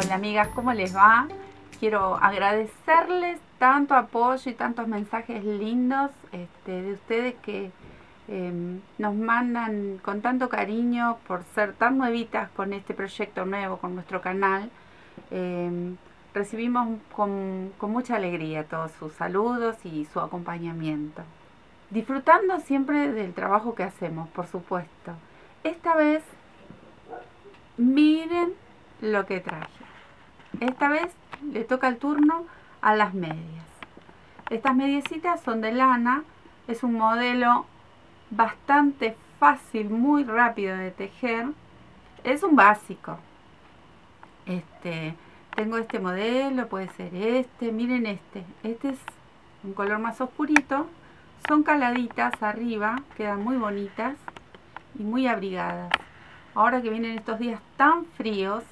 Hola amigas, ¿cómo les va? Quiero agradecerles tanto apoyo y tantos mensajes lindos de ustedes que nos mandan con tanto cariño por ser tan nuevitas con este proyecto nuevo, con nuestro canal. Recibimos con mucha alegría todos sus saludos y su acompañamiento. Disfrutando siempre del trabajo que hacemos, por supuesto. Esta vez, miren lo que traje. Esta vez le toca el turno a las medias. Estas mediecitas son de lana. Es un modelo bastante fácil, muy rápido de tejer. Es un básico. Tengo este modelo, puede ser este. Miren este. Este es un color más oscurito. Son caladitas arriba, quedan muy bonitas y muy abrigadas. Ahora que vienen estos días tan fríos,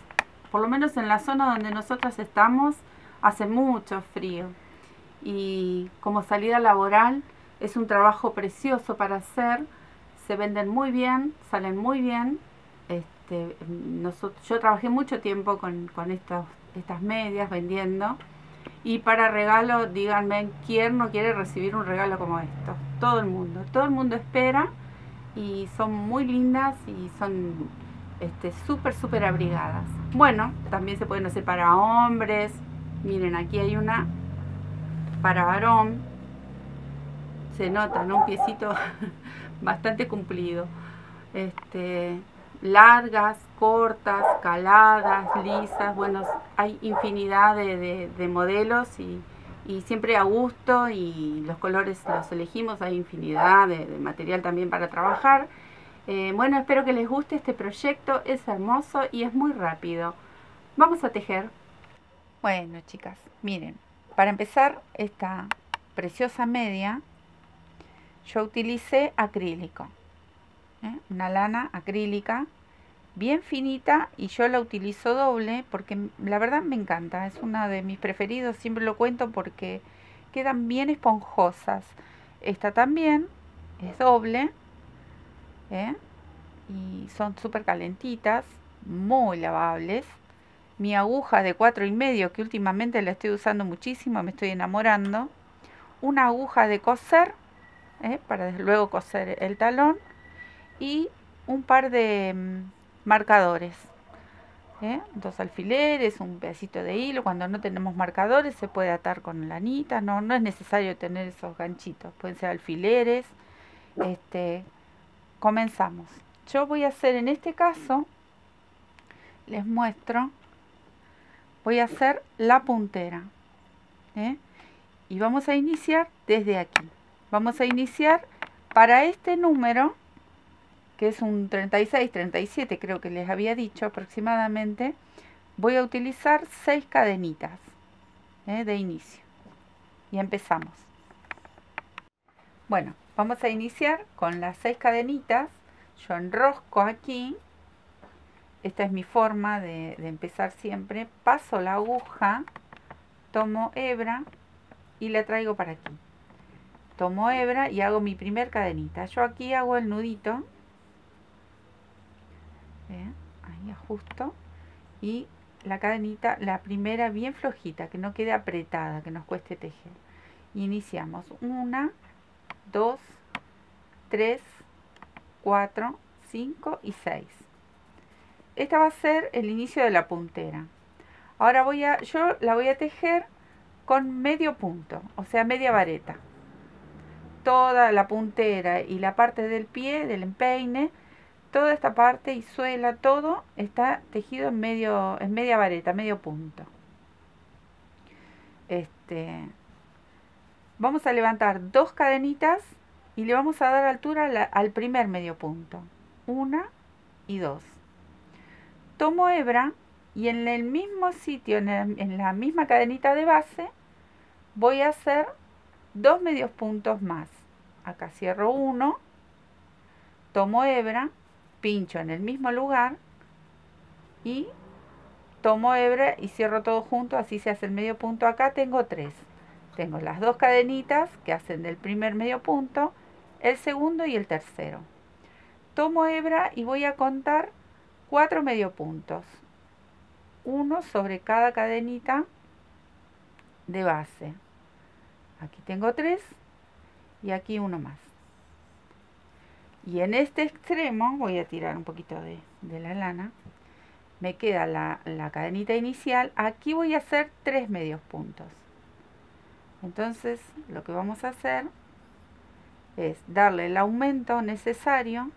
por lo menos en la zona donde nosotros estamos, hace mucho frío. Y como salida laboral es un trabajo precioso para hacer. Se venden muy bien, salen muy bien. Yo trabajé mucho tiempo con estas medias vendiendo. Y para regalo, díganme, ¿quién no quiere recibir un regalo como esto? Todo el mundo espera y son muy lindas y son súper abrigadas. Bueno, también se pueden hacer para hombres. Miren, aquí hay una para varón. Se nota, ¿no? Un piecito bastante cumplido. Largas, cortas, caladas, lisas. Bueno, hay infinidad de modelos y siempre a gusto, y los colores los elegimos. Hay infinidad de material también para trabajar. Bueno, espero que les guste este proyecto. Es hermoso y es muy rápido. Vamos a tejer. Bueno, chicas, miren, para empezar esta preciosa media, yo utilicé acrílico, una lana acrílica bien finita, y yo la utilizo doble porque la verdad me encanta, es una de mis preferidos, siempre lo cuento porque quedan bien esponjosas. Esta también es doble, y son súper calentitas, muy lavables. Mi aguja de 4,5, que últimamente la estoy usando muchísimo, me estoy enamorando. Una aguja de coser, para luego coser el talón, y un par de marcadores, 2 alfileres, un pedacito de hilo. Cuando no tenemos marcadores se puede atar con lanita, no es necesario tener esos ganchitos, pueden ser alfileres. Comenzamos. Yo voy a hacer, en este caso, les muestro, voy a hacer la puntera, y vamos a iniciar desde aquí. Vamos a iniciar para este número, que es un 36, 37, creo que les había dicho aproximadamente. Voy a utilizar 6 cadenitas de inicio. Y empezamos. Bueno, vamos a iniciar con las 6 cadenitas. Yo enrosco aquí. Esta es mi forma de empezar siempre. Paso la aguja, tomo hebra y la traigo para aquí. Tomo hebra y hago mi primer cadenita. Yo aquí hago el nudito. Ahí ajusto. Y la cadenita, la primera bien flojita, que no quede apretada, que nos cueste tejer. Iniciamos 1, 2, 3, 4, 5 y 6. Esta va a ser el inicio de la puntera. Ahora yo la voy a tejer con medio punto, o sea, media vareta. Toda la puntera y la parte del pie, del empeine, toda esta parte y suela, todo está tejido en media vareta, medio punto. Vamos a levantar 2 cadenitas y le vamos a dar altura al primer medio punto. 1 y 2. Tomo hebra y en el mismo sitio, en la misma cadenita de base, voy a hacer 2 medios puntos más. Acá cierro 1, tomo hebra, pincho en el mismo lugar y tomo hebra y cierro todo junto, así se hace el medio punto. Acá tengo 3. Tengo las 2 cadenitas que hacen del primer medio punto, el segundo y el tercero. Tomo hebra y voy a contar 4 medio puntos. uno sobre cada cadenita de base. Aquí tengo 3 y aquí uno más. Y en este extremo, voy a tirar un poquito de la lana, me queda la cadenita inicial. Aquí voy a hacer 3 medios puntos. Entonces lo que vamos a hacer es darle el aumento necesario,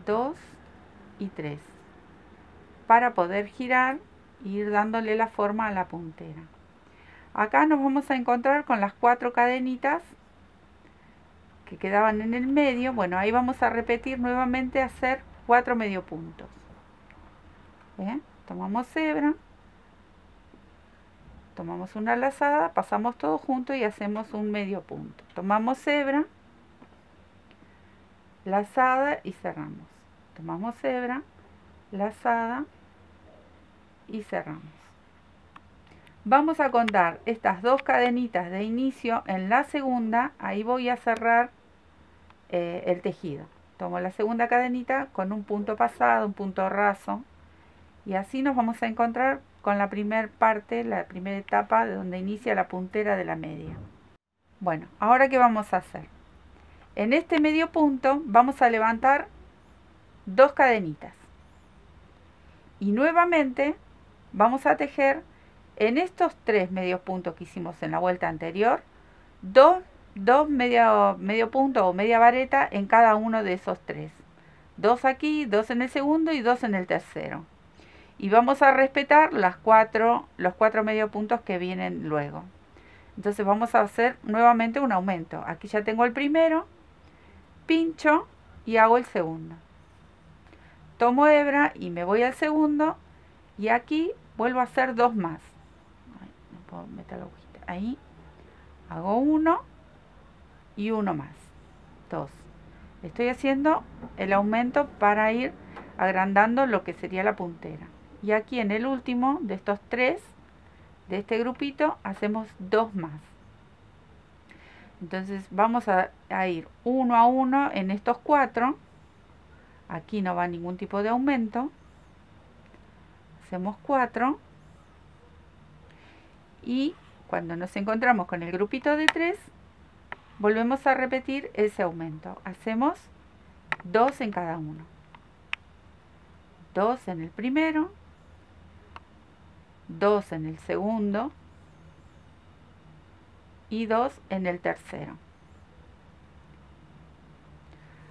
2 y 3, para poder girar e ir dándole la forma a la puntera. Acá nos vamos a encontrar con las 4 cadenitas que quedaban en el medio. Bueno, ahí vamos a repetir nuevamente, hacer 4 medio puntos. ¿Bien? Tomamos hebra, tomamos una lazada, pasamos todo junto y hacemos un medio punto. Tomamos hebra, lazada y cerramos. Tomamos hebra, lazada y cerramos. Vamos a contar estas 2 cadenitas de inicio. En la segunda, ahí voy a cerrar el tejido. Tomo la segunda cadenita con un punto pasado, un punto raso, y así nos vamos a encontrar con la primera parte, la primera etapa de donde inicia la puntera de la media. Bueno, ahora ¿qué vamos a hacer? En este medio punto vamos a levantar 2 cadenitas y nuevamente vamos a tejer en estos 3 medios puntos que hicimos en la vuelta anterior, 2 medio punto o media vareta en cada uno de esos 3. 2 aquí, 2 en el segundo y 2 en el tercero. Y vamos a respetar los 4 medio puntos que vienen luego. Entonces vamos a hacer nuevamente un aumento. Aquí ya tengo el primero, pincho y hago el segundo. Tomo hebra y me voy al segundo y aquí vuelvo a hacer 2 más. Ay, no puedo meter la agujita. Ahí hago 1 y 1 más, 2. Estoy haciendo el aumento para ir agrandando lo que sería la puntera. Y aquí en el último de estos 3, de este grupito, hacemos 2 más. Entonces vamos a ir 1 a 1 en estos 4. Aquí no va ningún tipo de aumento. Hacemos 4. Y cuando nos encontramos con el grupito de 3, volvemos a repetir ese aumento. Hacemos 2 en cada uno. 2 en el primero, 2 en el segundo y 2 en el tercero.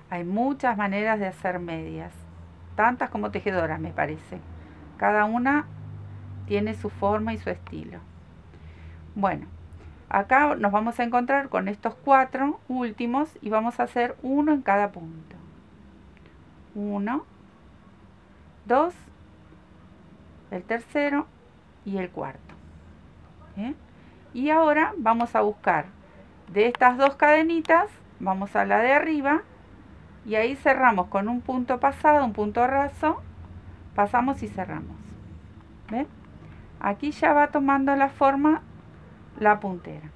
Hay muchas maneras de hacer medias, tantas como tejedoras me parece. Cada una tiene su forma y su estilo. Bueno, acá nos vamos a encontrar con estos 4 últimos y vamos a hacer 1 en cada punto. 1, 2, el tercero y el cuarto. ¿Bien? Y ahora vamos a buscar de estas 2 cadenitas, vamos a la de arriba y ahí cerramos con un punto pasado, un punto raso, pasamos y cerramos. ¿Ven? Aquí ya va tomando la forma la puntera.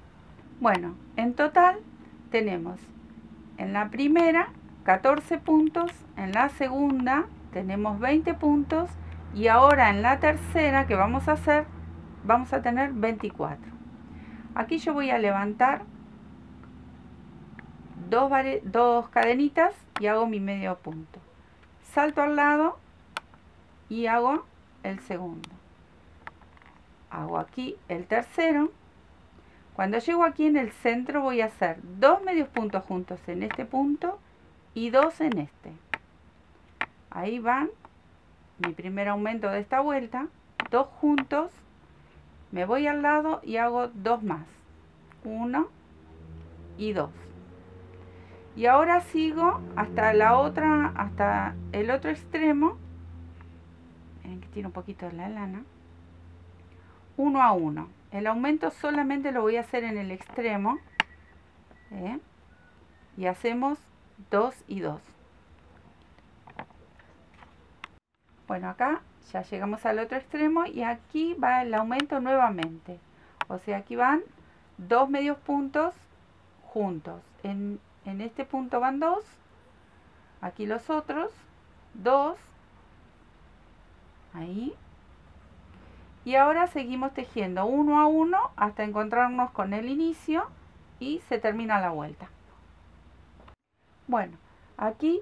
Bueno, en total tenemos en la primera 14 puntos, en la segunda tenemos 20 puntos y ahora en la tercera que vamos a hacer, vamos a tener 24. Aquí yo voy a levantar 2 cadenitas y hago mi medio punto. Salto al lado y hago el segundo. Hago aquí el tercero. Cuando llego aquí en el centro voy a hacer 2 medios puntos juntos en este punto y 2 en este. Ahí van mi primer aumento de esta vuelta, 2 juntos, me voy al lado y hago 2 más, 1 y 2. Y ahora sigo hasta hasta el otro extremo, que tiene un poquito de la lana, 1 a 1. El aumento solamente lo voy a hacer en el extremo, y hacemos 2 y 2. Bueno, acá ya llegamos al otro extremo y aquí va el aumento nuevamente. O sea, aquí van 2 medios puntos juntos. En este punto van 2, aquí los otros 2, ahí, Y ahora seguimos tejiendo uno a uno hasta encontrarnos con el inicio y se termina la vuelta. Bueno, aquí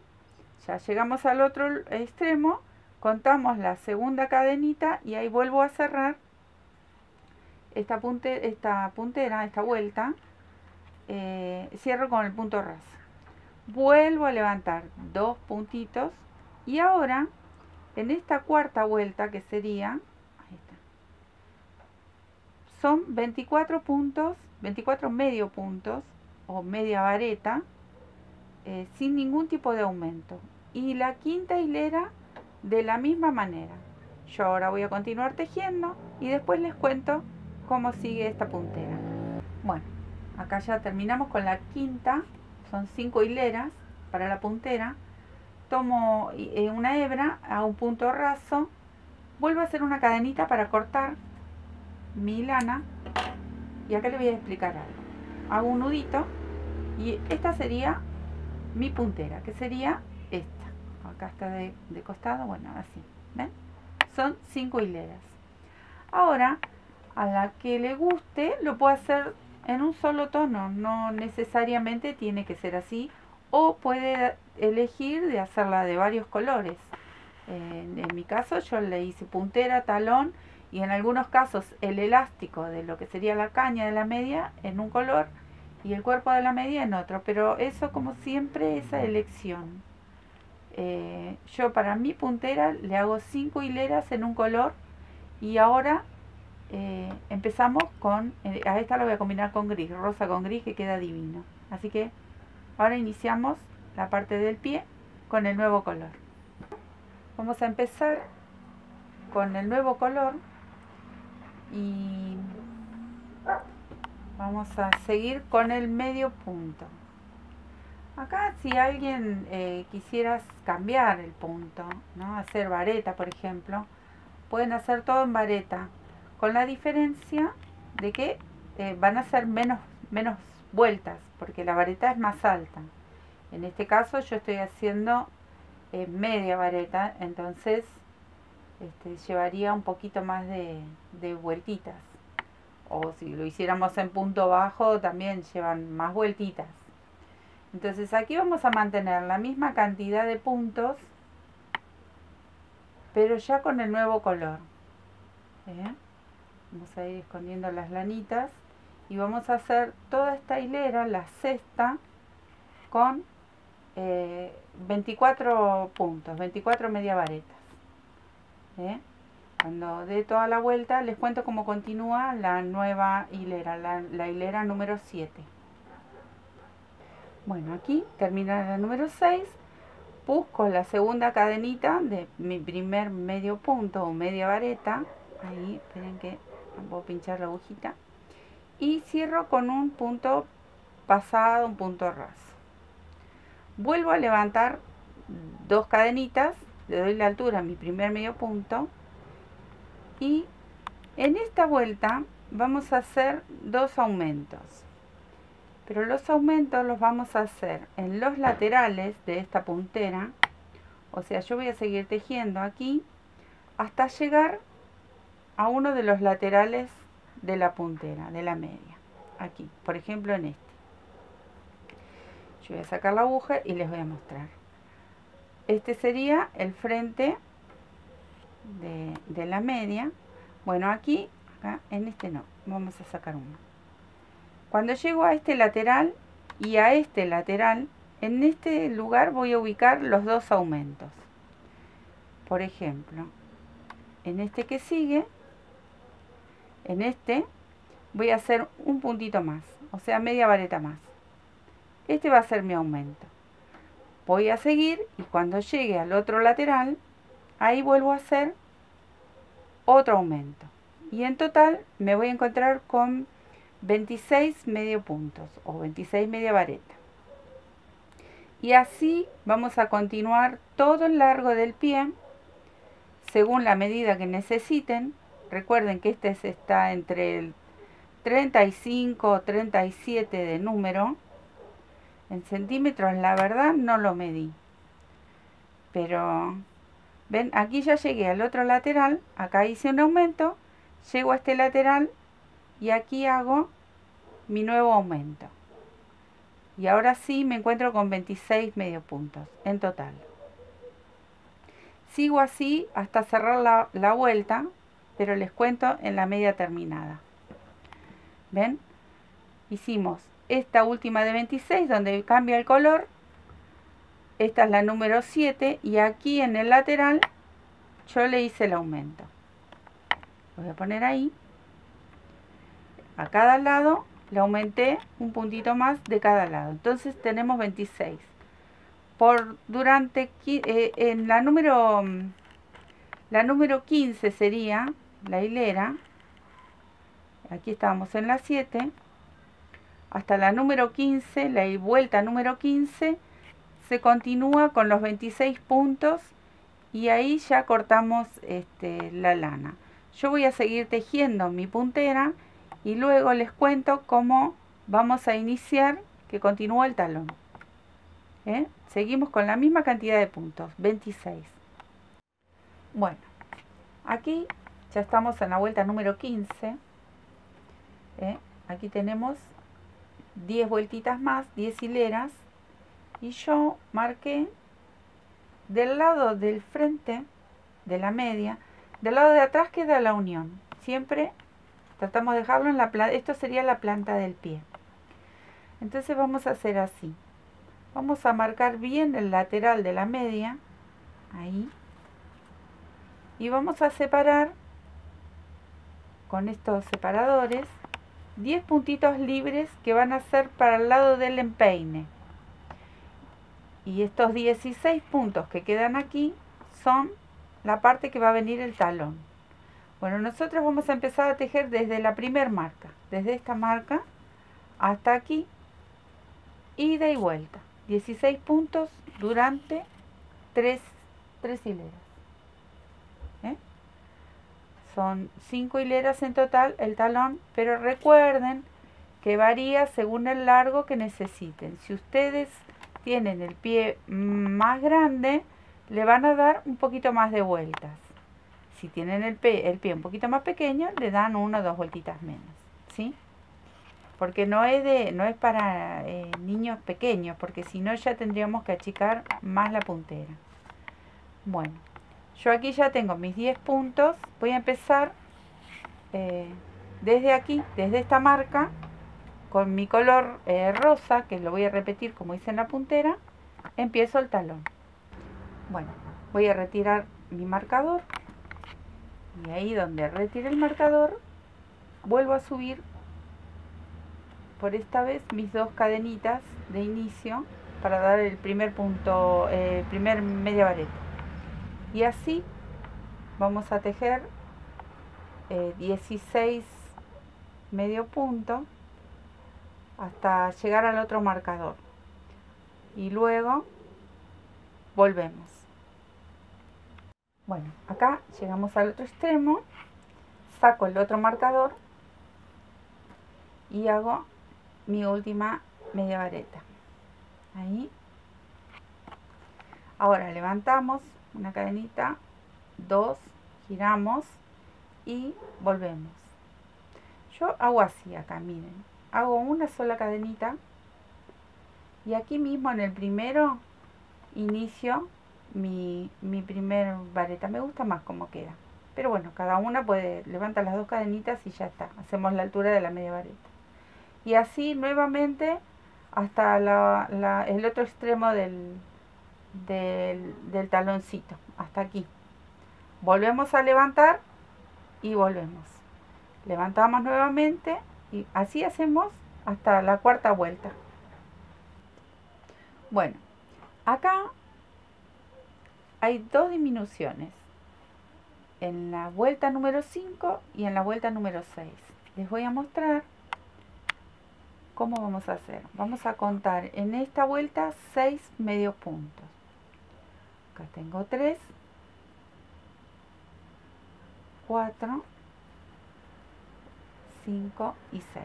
ya llegamos al otro extremo, contamos la segunda cadenita y ahí vuelvo a cerrar esta puntera, esta vuelta, cierro con el punto ras. Vuelvo a levantar 2 puntitos y ahora en esta cuarta vuelta que sería, ahí está, son 24 puntos, 24 medio puntos o media vareta, sin ningún tipo de aumento. Y la quinta hilera de la misma manera. Yo ahora voy a continuar tejiendo y después les cuento cómo sigue esta puntera. Bueno, acá ya terminamos con la quinta, son 5 hileras para la puntera. Tomo una hebra a un punto raso, vuelvo a hacer una cadenita para cortar mi lana y acá les voy a explicar algo. Hago un nudito y esta sería mi puntera, que sería esta. Acá está de costado, bueno, así, ¿ven? Son 5 hileras. Ahora, a la que le guste, lo puede hacer en un solo tono, no necesariamente tiene que ser así, o puede elegir de hacerla de varios colores. En mi caso yo le hice puntera, talón y en algunos casos el elástico de lo que sería la caña de la media en un color y el cuerpo de la media en otro, pero eso como siempre esa elección. Yo para mi puntera le hago 5 hileras en un color y ahora empezamos con, a esta la voy a combinar con gris, rosa con gris, que queda divino. Así que ahora iniciamos la parte del pie con el nuevo color. Vamos a empezar con el nuevo color y vamos a seguir con el medio punto. Acá si alguien quisiera cambiar el punto, ¿no? Hacer vareta por ejemplo, pueden hacer todo en vareta, con la diferencia de que van a hacer menos vueltas, porque la vareta es más alta. En este caso yo estoy haciendo media vareta, entonces llevaría un poquito más de vueltitas. O si lo hiciéramos en punto bajo, también llevan más vueltitas. Entonces aquí vamos a mantener la misma cantidad de puntos, pero ya con el nuevo color. Vamos a ir escondiendo las lanitas y vamos a hacer toda esta hilera, la sexta, con 24 puntos, 24 media varetas. Cuando dé toda la vuelta les cuento cómo continúa la nueva hilera, la hilera número 7. Bueno, aquí termina la número 6, busco la segunda cadenita de mi primer medio punto o media vareta, ahí, esperen que voy a pinchar la agujita, y cierro con un punto pasado, un punto raso. Vuelvo a levantar 2 cadenitas, le doy la altura a mi primer medio punto, y en esta vuelta vamos a hacer 2 aumentos. Pero los aumentos los vamos a hacer en los laterales de esta puntera. O sea, yo voy a seguir tejiendo aquí hasta llegar a uno de los laterales de la puntera, de la media. Aquí, por ejemplo en este. Yo voy a sacar la aguja y les voy a mostrar. Este sería el frente de la media. Bueno, aquí, acá, en este no. Vamos a sacar uno. Cuando llego a este lateral y a este lateral, en este lugar voy a ubicar los 2 aumentos. Por ejemplo, en este que sigue, en este voy a hacer un puntito más, o sea, media vareta más. Este va a ser mi aumento. Voy a seguir y cuando llegue al otro lateral, ahí vuelvo a hacer otro aumento. Y en total me voy a encontrar con 26 medio puntos o 26 media vareta. Y así vamos a continuar todo el largo del pie según la medida que necesiten. Recuerden que este está entre el 35 o 37 de número. En centímetros la verdad no lo medí, pero ven, aquí ya llegué al otro lateral, acá hice un aumento llego a este lateral y aquí hago mi nuevo aumento. Y ahora sí me encuentro con 26 medio puntos en total. Sigo así hasta cerrar la vuelta, pero les cuento en la media terminada. ¿Ven? Hicimos esta última de 26 donde cambia el color. Esta es la número 7 y aquí en el lateral yo le hice el aumento. Lo voy a poner ahí. A cada lado le aumenté un puntito más de cada lado. Entonces tenemos 26. En la número 15 sería la hilera. Aquí estábamos en la 7. Hasta la número 15, la vuelta número 15, se continúa con los 26 puntos y ahí ya cortamos la lana. Yo voy a seguir tejiendo mi puntera y luego les cuento cómo vamos a iniciar que continúa el talón. Seguimos con la misma cantidad de puntos, 26. Bueno, aquí ya estamos en la vuelta número 15. Aquí tenemos 10 vueltitas más, 10 hileras, y yo marqué del lado del frente de la media, del lado de atrás queda la unión. Siempre tratamos de dejarlo en la planta. Esto sería la planta del pie. Entonces vamos a hacer así. Vamos a marcar bien el lateral de la media, ahí, y vamos a separar con estos separadores 10 puntitos libres que van a ser para el lado del empeine. Y estos 16 puntos que quedan aquí son la parte que va a venir el talón. Bueno, nosotros vamos a empezar a tejer desde la primer marca, desde esta marca hasta aquí, ida y vuelta. 16 puntos durante 3 hileras. Son 5 hileras en total el talón, pero recuerden que varía según el largo que necesiten. Si ustedes tienen el pie más grande, le van a dar un poquito más de vueltas. Si tienen el pie un poquito más pequeño, le dan 1 o 2 vueltitas menos, ¿sí? Porque no es para niños pequeños, porque si no ya tendríamos que achicar más la puntera. Bueno, yo aquí ya tengo mis 10 puntos. Voy a empezar desde aquí, desde esta marca, con mi color rosa, que lo voy a repetir como hice en la puntera. Empiezo el talón. Bueno, voy a retirar mi marcador. Y ahí donde retire el marcador, vuelvo a subir por esta vez mis 2 cadenitas de inicio para dar el primer punto, primer media vareta. Y así vamos a tejer 16 medio punto hasta llegar al otro marcador. Y luego volvemos. Bueno, acá llegamos al otro extremo, saco el otro marcador y hago mi última media vareta. Ahí. Ahora levantamos una cadenita, 2, giramos y volvemos. Yo hago así acá, miren. Hago una sola cadenita y aquí mismo en el primero inicio mi primer vareta. Me gusta más como queda. Pero bueno, cada una puede levantar las 2 cadenitas y ya está. Hacemos la altura de la media vareta. Y así nuevamente hasta el otro extremo del taloncito, hasta aquí. Volvemos a levantar y volvemos. Levantamos nuevamente y así hacemos hasta la cuarta vuelta. Bueno, acá hay 2 disminuciones. En la vuelta número 5 y en la vuelta número 6. Les voy a mostrar cómo vamos a hacer. Vamos a contar en esta vuelta 6 medio puntos. Acá tengo 3, 4, 5 y 6.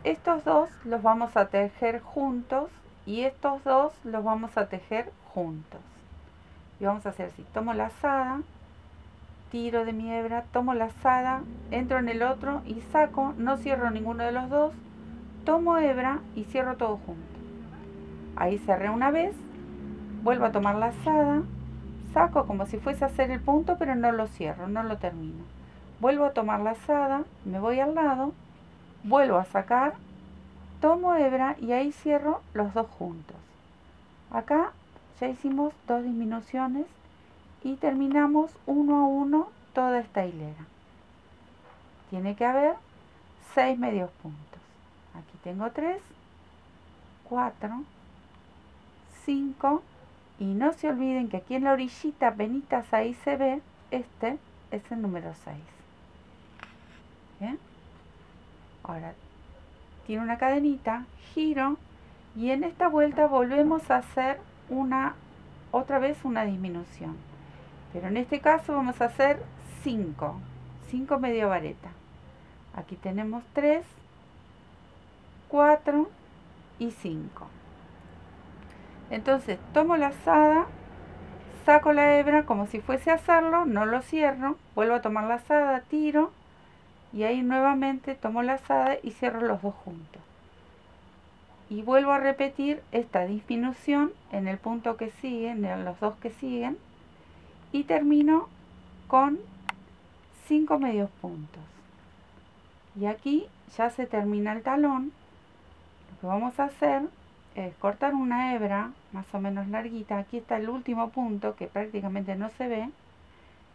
Estos 2 los vamos a tejer juntos y estos 2 los vamos a tejer juntos. Y vamos a hacer así. Tomo la lazada, tiro de mi hebra, tomo lazada, entro en el otro y saco, no cierro ninguno de los dos, tomo hebra y cierro todo junto. Ahí cerré una vez, vuelvo a tomar lazada, saco como si fuese a hacer el punto, pero no lo cierro, no lo termino. Vuelvo a tomar lazada, me voy al lado, vuelvo a sacar, tomo hebra y ahí cierro los dos juntos. Acá ya hicimos 2 disminuciones y terminamos uno a uno toda esta hilera. Tiene que haber 6 medios puntos. Aquí tengo 3, 4, 5 y no se olviden que aquí en la orillita, apenitas ahí se ve, este es el número 6. ¿Bien? Ahora tiene una cadenita, giro y en esta vuelta volvemos a hacer otra vez una disminución. Pero en este caso vamos a hacer 5 medio vareta. Aquí tenemos 3, 4 y 5. Entonces tomo lazada, saco la hebra como si fuese a hacerlo, no lo cierro, vuelvo a tomar lazada, tiro y ahí nuevamente tomo lazada y cierro los dos juntos. Y vuelvo a repetir esta disminución en el punto que sigue, en los dos que siguen, y termino con 5 medios puntos. Y aquí ya se termina el talón. Lo que vamos a hacer es cortar una hebra más o menos larguita. Aquí está el último punto que prácticamente no se ve.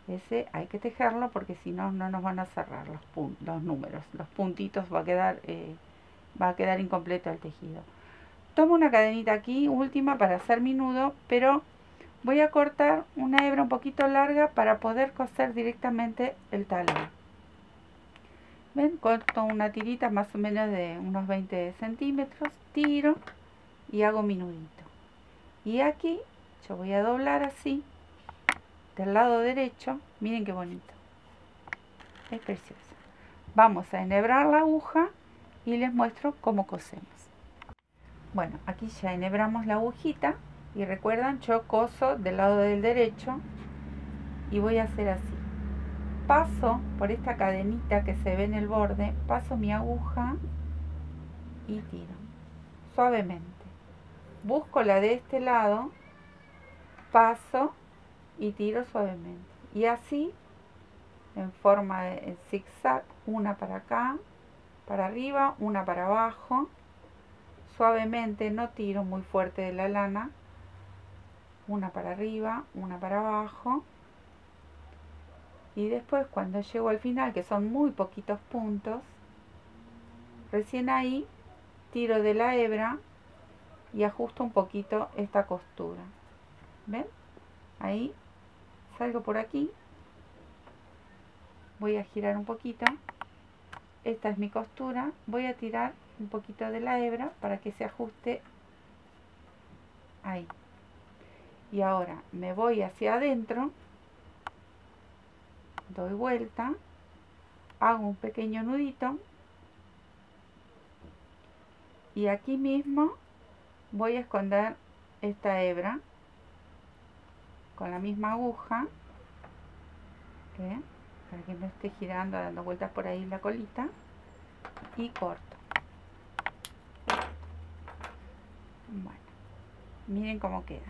Ese hay que tejerlo porque si no, no nos van a cerrar los números. Los puntitos va a quedar incompleto el tejido. Tomo una cadenita aquí, última, para hacer mi nudo, pero voy a cortar una hebra un poquito larga para poder coser directamente el talón. ¿Ven? Corto una tirita más o menos de unos 20 centímetros, tiro y hago mi nudito. Y aquí yo voy a doblar así, del lado derecho, miren qué bonito. Es precioso. Vamos a enhebrar la aguja y les muestro cómo cosemos. Bueno, aquí ya enhebramos la agujita y recuerdan, yo coso del lado del derecho y voy a hacer así. Paso por esta cadenita que se ve en el borde, paso mi aguja y tiro suavemente. Busco la de este lado, paso y tiro suavemente. Y así, en forma de zigzag, una para acá, para arriba, una para abajo. Suavemente, no tiro muy fuerte de la lana. Una para arriba, una para abajo. Y después cuando llego al final, que son muy poquitos puntos, recién ahí tiro de la hebra y ajusto un poquito esta costura. ¿Ven? Ahí salgo por aquí. Voy a girar un poquito. Esta es mi costura. Voy a tirar un poquito de la hebra para que se ajuste ahí. Y ahora me voy hacia adentro, doy vuelta, hago un pequeño nudito y aquí mismo voy a esconder esta hebra con la misma aguja, para que no esté girando, dando vueltas por ahí la colita, y corto. Bueno, miren cómo queda.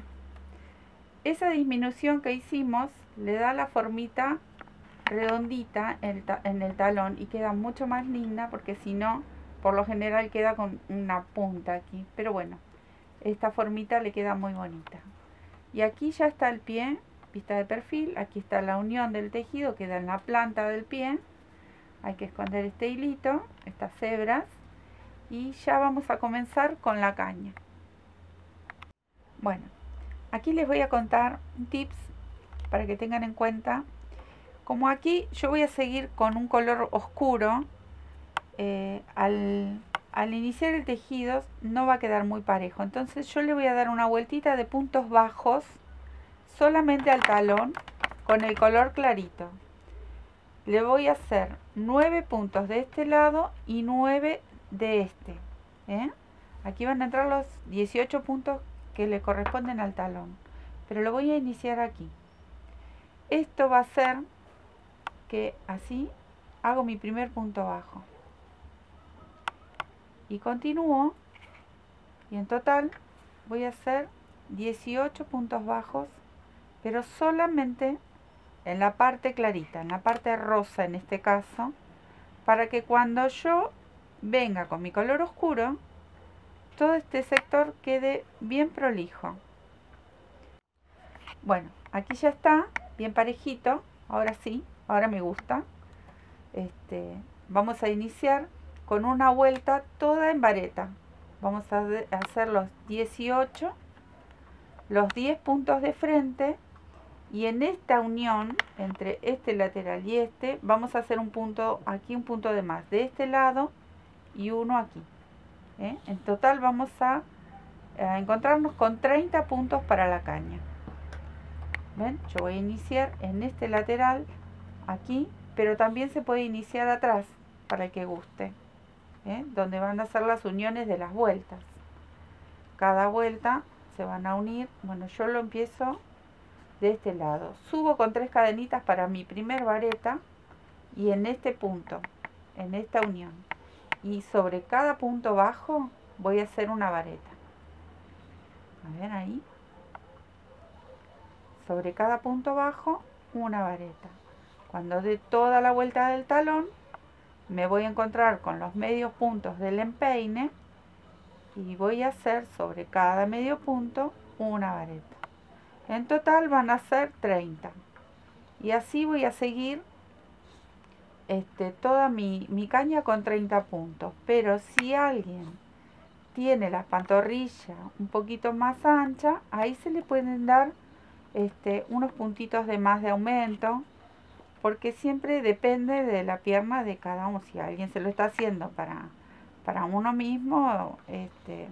Esa disminución que hicimos le da la formita redondita en el talón y queda mucho más linda, porque si no, por lo general queda con una punta aquí. Pero bueno, esta formita le queda muy bonita. Y aquí ya está el pie, vista de perfil. Aquí está la unión del tejido, queda en la planta del pie. Hay que esconder este hilito, estas hebras, y ya vamos a comenzar con la caña. Bueno, aquí les voy a contar un tips para que tengan en cuenta. Como aquí yo voy a seguir con un color oscuro, al iniciar el tejido no va a quedar muy parejo. Entonces yo le voy a dar una vueltita de puntos bajos solamente al talón con el color clarito. Le voy a hacer 9 puntos de este lado y 9 de este. Aquí van a entrar los 18 puntos que le corresponden al talón, pero lo voy a iniciar aquí. Esto va a ser que así hago mi primer punto bajo y continúo, y en total voy a hacer 18 puntos bajos, pero solamente en la parte clarita, en la parte rosa en este caso, para que cuando yo venga con mi color oscuro, todo este sector quede bien prolijo. Bueno, aquí ya está, bien parejito, ahora sí, ahora me gusta. Vamos a iniciar con una vuelta toda en vareta. Vamos a hacer los 18, los 10 puntos de frente, y en esta unión entre este lateral y este vamos a hacer un punto aquí, un punto de más de este lado y uno aquí. En total vamos a encontrarnos con 30 puntos para la caña. ¿Ven? Yo voy a iniciar en este lateral aquí, pero también se puede iniciar atrás para el que guste, donde van a ser las uniones de las vueltas. Cada vuelta se van a unir. Bueno, yo lo empiezo de este lado, subo con 3 cadenitas para mi primer vareta, y en este punto, en esta unión, y sobre cada punto bajo voy a hacer una vareta. A ver ahí, sobre cada punto bajo una vareta. Cuando dé toda la vuelta del talón, me voy a encontrar con los medios puntos del empeine y voy a hacer sobre cada medio punto una vareta. En total van a ser 30. Y así voy a seguir toda mi caña con 30 puntos. Pero si alguien tiene la pantorrilla un poquito más ancha, ahí se le pueden dar unos puntitos de más de aumento, porque siempre depende de la pierna de cada uno. Si alguien se lo está haciendo para uno mismo,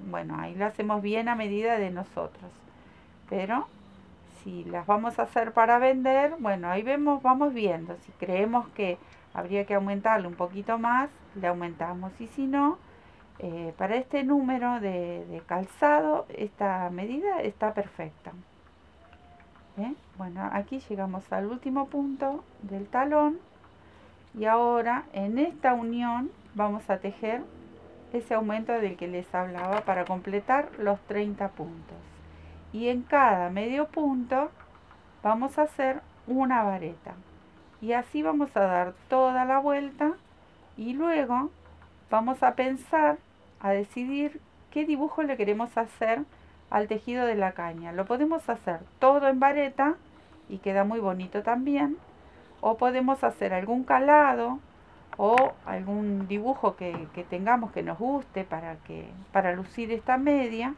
bueno, ahí lo hacemos bien a medida de nosotros. Pero si las vamos a hacer para vender, bueno, ahí vamos viendo. Si creemos que habría que aumentarle un poquito más, le aumentamos. Y si no, para este número de calzado, esta medida está perfecta. Bueno, aquí llegamos al último punto del talón, y ahora en esta unión vamos a tejer ese aumento del que les hablaba para completar los 30 puntos. Y en cada medio punto vamos a hacer una vareta, y así vamos a dar toda la vuelta, y luego vamos a pensar, a decidir qué dibujo le queremos hacer al tejido de la caña. Lo podemos hacer todo en vareta y queda muy bonito también, o podemos hacer algún calado o algún dibujo que tengamos que nos guste para lucir esta media.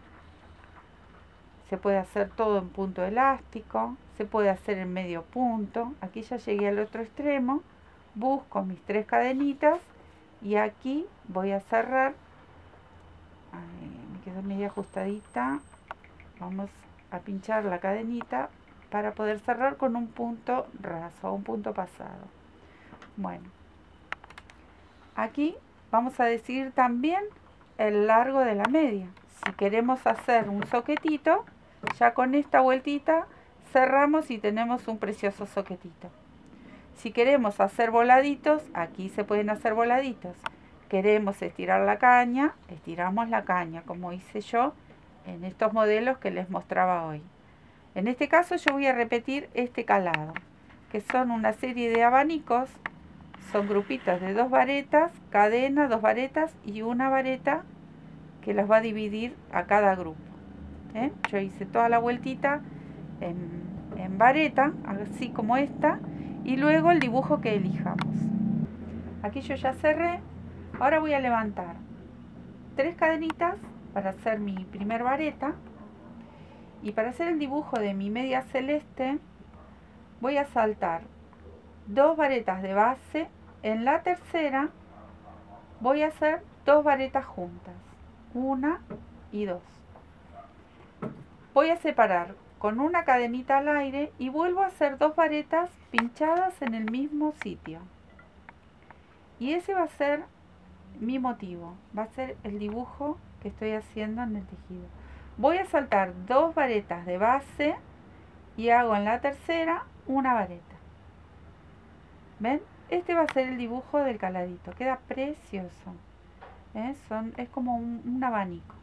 Se puede hacer todo en punto elástico, se puede hacer en medio punto. Aquí ya llegué al otro extremo, busco mis 3 cadenitas y aquí voy a cerrar. Me quedó media ajustadita. Vamos a pinchar la cadenita para poder cerrar con un punto raso, un punto pasado. Bueno, aquí vamos a decidir también el largo de la media. Si queremos hacer un soquetito, ya con esta vueltita cerramos y tenemos un precioso soquetito. Si queremos hacer voladitos, aquí se pueden hacer voladitos. Queremos estirar la caña, estiramos la caña, como hice yo en estos modelos que les mostraba hoy. En este caso yo voy a repetir este calado, que son una serie de abanicos, son grupitos de 2 varetas, cadena, 2 varetas y una vareta que las va a dividir a cada grupo. Yo hice toda la vueltita en vareta, así como esta, y luego el dibujo que elijamos. Aquí yo ya cerré. Ahora voy a levantar 3 cadenitas para hacer mi primer vareta, y para hacer el dibujo de mi media celeste voy a saltar 2 varetas de base. En la tercera voy a hacer 2 varetas juntas, 1 y 2. Voy a separar con una cadenita al aire y vuelvo a hacer 2 varetas pinchadas en el mismo sitio, y ese va a ser mi motivo, va a ser el dibujo que estoy haciendo en el tejido. Voy a saltar 2 varetas de base y hago en la tercera una vareta. ¿Ven? Este va a ser el dibujo del caladito. Queda precioso. Es como un abanico.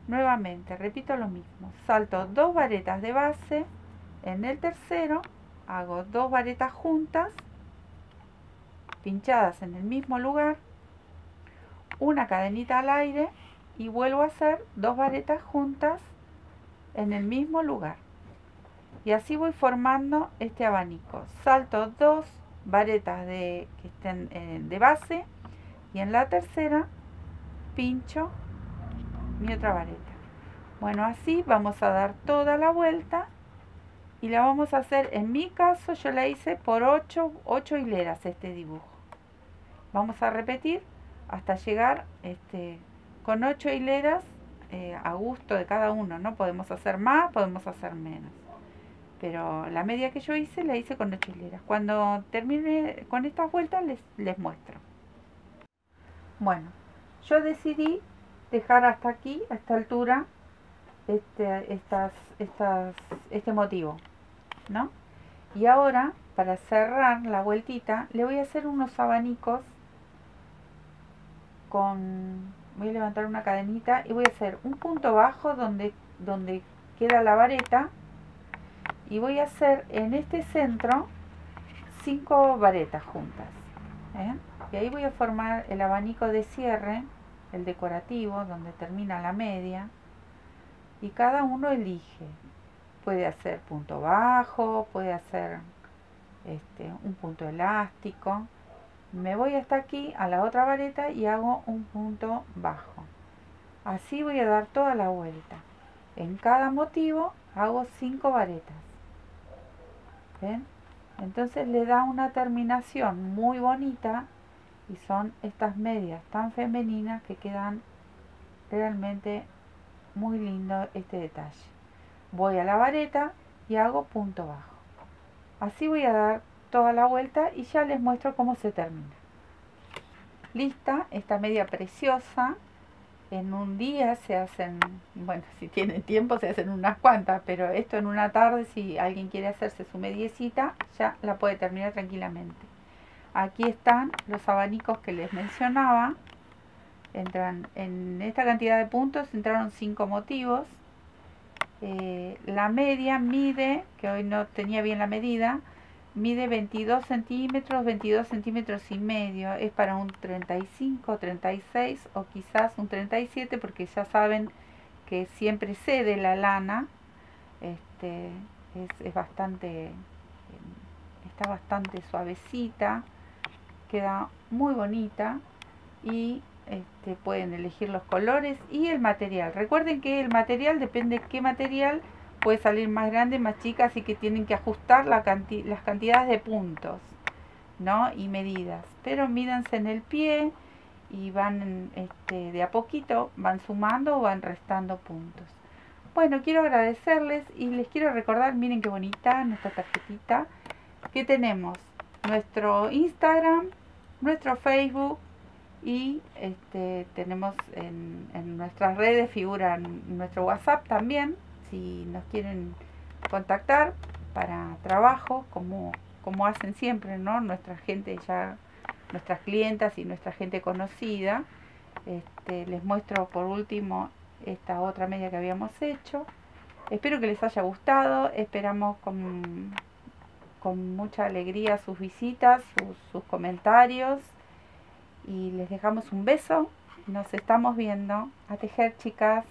Nuevamente, repito lo mismo. Salto 2 varetas de base. En el tercero hago 2 varetas juntas, pinchadas en el mismo lugar, una cadenita al aire y vuelvo a hacer 2 varetas juntas en el mismo lugar. Y así voy formando este abanico. Salto 2 varetas que estén de base y en la tercera pincho mi otra vareta. Bueno, así vamos a dar toda la vuelta y la vamos a hacer, en mi caso yo la hice por 8 hileras este dibujo. Vamos a repetir hasta llegar con 8 hileras a gusto de cada uno, ¿no? Podemos hacer más, podemos hacer menos. Pero la media que yo hice la hice con 8 hileras. Cuando termine con estas vueltas les muestro. Bueno, yo decidí dejar hasta aquí, a esta altura, este motivo, ¿no? Y ahora, para cerrar la vueltita, le voy a hacer unos abanicos voy a levantar una cadenita y voy a hacer un punto bajo donde queda la vareta y voy a hacer en este centro 5 varetas juntas, y ahí voy a formar el abanico de cierre, el decorativo, donde termina la media, y cada uno elige. Puede hacer punto bajo, puede hacer un punto elástico. Me voy hasta aquí a la otra vareta y hago un punto bajo. Así voy a dar toda la vuelta. En cada motivo hago 5 varetas. ¿Ven? Entonces le da una terminación muy bonita y son estas medias tan femeninas que quedan realmente muy lindo este detalle. Voy a la vareta y hago punto bajo. Así voy a dar toda la vuelta y ya les muestro cómo se termina. Lista esta media preciosa. En un día se hacen, bueno, si tienen tiempo se hacen unas cuantas, pero esto en una tarde, si alguien quiere hacerse su mediecita, ya la puede terminar tranquilamente. Aquí están los abanicos que les mencionaba. Entran en esta cantidad de puntos, entraron 5 motivos. La media mide, que hoy no tenía bien la medida, mide 22 centímetros y medio. Es para un 35, 36 o quizás un 37, porque ya saben que siempre cede la lana. Es bastante, está bastante suavecita, queda muy bonita y pueden elegir los colores y el material. Recuerden que el material, depende de qué material, puede salir más grande, más chica, así que tienen que ajustar las cantidades de puntos, ¿no? Y medidas. Pero mídanse en el pie y van de a poquito, van sumando o van restando puntos. Bueno, quiero agradecerles y les quiero recordar, miren qué bonita nuestra tarjetita, que tenemos nuestro Instagram, nuestro Facebook, y tenemos en nuestras redes, figura nuestro WhatsApp también, si nos quieren contactar para trabajo, como hacen siempre, ¿no? Nuestra gente ya, nuestras clientas y nuestra gente conocida. Les muestro por último esta otra media que habíamos hecho. Espero que les haya gustado, esperamos con mucha alegría sus visitas, sus comentarios. Y les dejamos un beso. Nos estamos viendo. A tejer, chicas.